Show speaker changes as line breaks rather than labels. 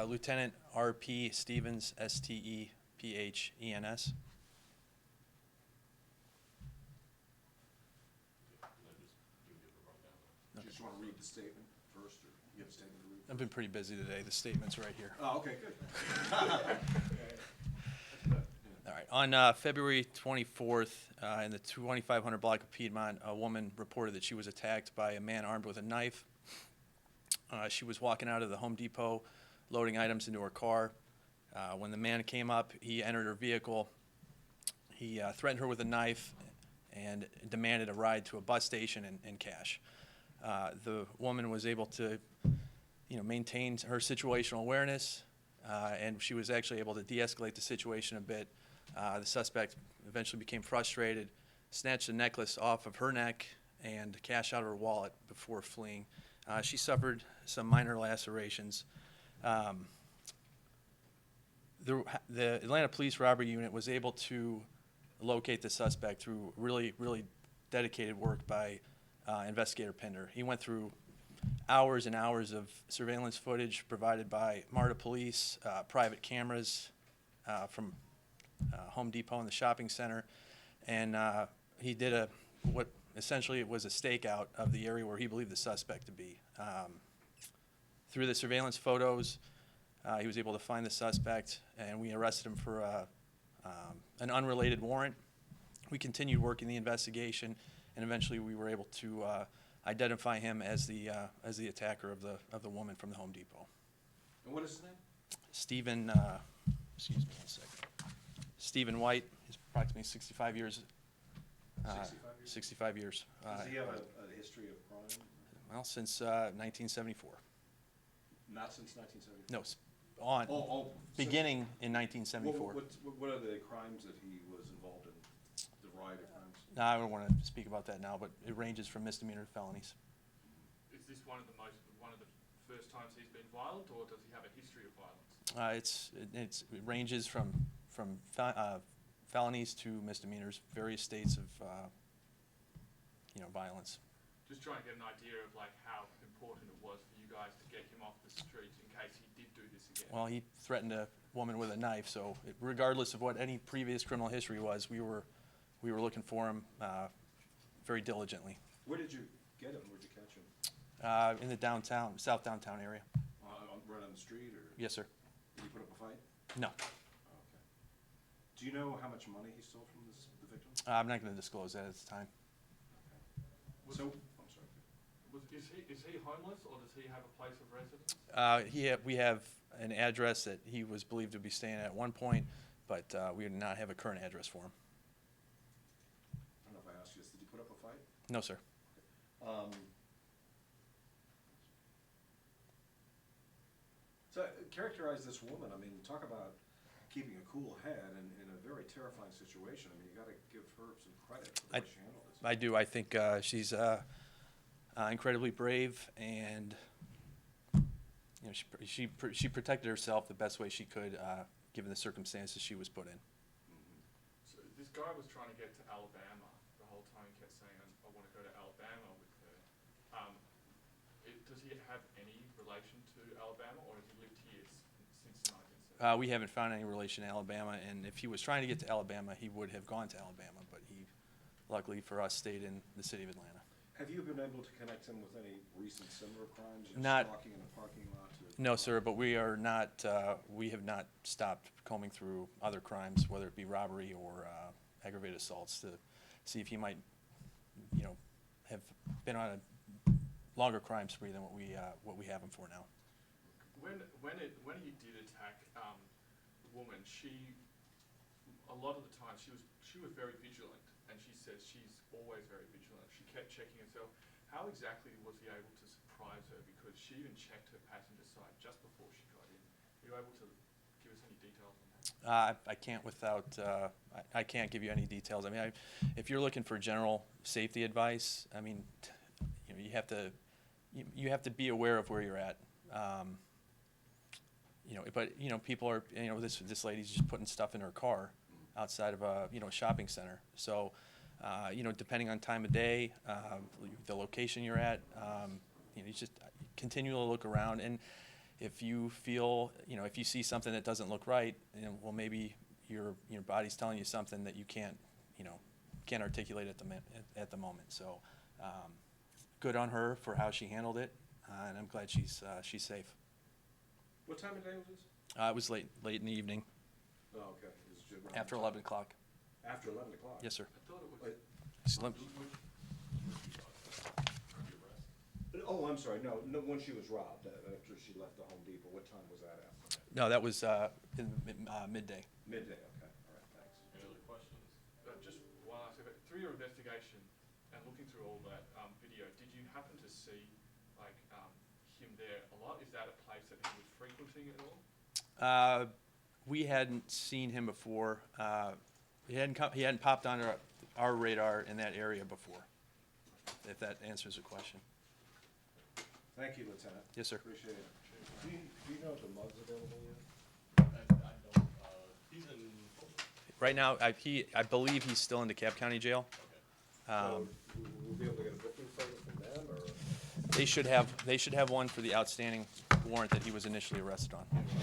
Lieutenant R.P. Stevens, Stephens.
Do you just want to read the statement first, or you have a statement to read?
I've been pretty busy today. The statement's right here.
Oh, okay, good.
All right. On February 24th, in the 2500 block of Piedmont, a woman reported that she was attacked by a man armed with a knife. She was walking out of the Home Depot, loading items into her car. When the man came up, he entered her vehicle. He threatened her with a knife and demanded a ride to a bus station and cash. The woman was able to, maintain her situational awareness, and she was actually able to de-escalate the situation a bit. The suspect eventually became frustrated, snatched the necklace off of her neck and cash out of her wallet before fleeing. She suffered some minor lacerations. The Atlanta Police Robbery Unit was able to locate the suspect through really, really dedicated work by Investigator Pinder. He went through hours and hours of surveillance footage provided by MARTA Police, private cameras from Home Depot and the shopping center, and he did what essentially was a stakeout of the area where he believed the suspect to be. Through the surveillance photos, he was able to find the suspect, and we arrested him for an unrelated warrant. We continued working the investigation, and eventually we were able to identify him as the attacker of the woman from the Home Depot.
And what is his name?
Stephen, excuse me one second. Stephen White. He's approximately 65 years. 65 years.
Does he have a history of crime?
Well, since 1974.
Not since 1974?
No, beginning in 1974.
What are the crimes that he was involved in? The variety of crimes?
No, I don't want to speak about that now, but it ranges from misdemeanor to felonies.
Is this one of the first times he's been violent, or does he have a history of violence?
It ranges from felonies to misdemeanors, various states of violence.
Just trying to get an idea of how important it was for you guys to get him off the streets in case he did do this again.
Well, he threatened a woman with a knife, so regardless of what any previous criminal history was, we were looking for him very diligently.
Where did you get him? Where did you catch him?
In the south downtown area.
Right on the street, or?
Yes, sir.
Did he put up a fight?
No.
Oh, okay. Do you know how much money he stole from the victim?
I'm not going to disclose that at this time.
Okay. I'm sorry.
Is he homeless, or does he have a place of residence?
We have an address that he was believed to be staying at one point, but we do not have a current address for him.
I don't know if I asked you this. Did he put up a fight?
No, sir.
So characterize this woman. I mean, talk about keeping a cool head in a very terrifying situation. I mean, you got to give her some credit for the way she handled this.
I do. I think she's incredibly brave, and she protected herself the best way she could, given the circumstances she was put in.
Mm-hmm.
So this guy was trying to get to Alabama the whole time. He kept saying, "I want to go to Alabama with her." Does he have any relation to Alabama, or has he lived here since 1970?
We haven't found any relation to Alabama, and if he was trying to get to Alabama, he would have gone to Alabama, but he, luckily for us, stayed in the city of Atlanta.
Have you been able to connect him with any recent similar crimes?
Not-
Stalking in a parking lot?
No, sir, but we are not. We have not stopped combing through other crimes, whether it be robbery or aggravated assaults, to see if he might, have been on a longer crime spree than what we have him for now.
When he did attack the woman, a lot of the time she was very vigilant, and she says she's always very vigilant. She kept checking herself. How exactly was he able to surprise her? Because she even checked her passenger side just before she got in. Are you able to give us any details on that?
I can't I can't give you any details. I mean, if you're looking for general safety advice, I mean, you have to be aware of where you're at. But people are, this lady's just putting stuff in her car outside of a shopping center. So, depending on time of day, the location you're at, you just continue to look around. And if you feel, if you see something that doesn't look right, well, maybe your body's telling you something that you can't articulate at the moment. So, good on her for how she handled it, and I'm glad she's safe.
What time of day was this?
It was late in the evening,
Oh, okay. It was just around
after
the
11
time.
o'clock.
After 11 o'clock?
Yes, sir.
I thought it was.
Wait.
Slim-
Oh, I'm sorry, no, when she was robbed, after she left the Home Depot, what time was that after?
No, that was in midday.
Midday, okay, all right, thanks.
Any other questions? Just one last bit. Through your investigation and looking through all that video, did you happen to see him there a lot? Is that a place that he was frequenting at all?
We hadn't seen him before. He hadn't popped on our radar in that area before, if that answers the question.
Thank you, Lieutenant.
Yes, sir.
Appreciate it. Do you know if the mug's available yet?
I don't, he's in,
Right now, I believe he's still in DeKalb County Jail.
So we'll be able to get a booking from them, or?
They should have one for the outstanding warrant that he was initially arrested on.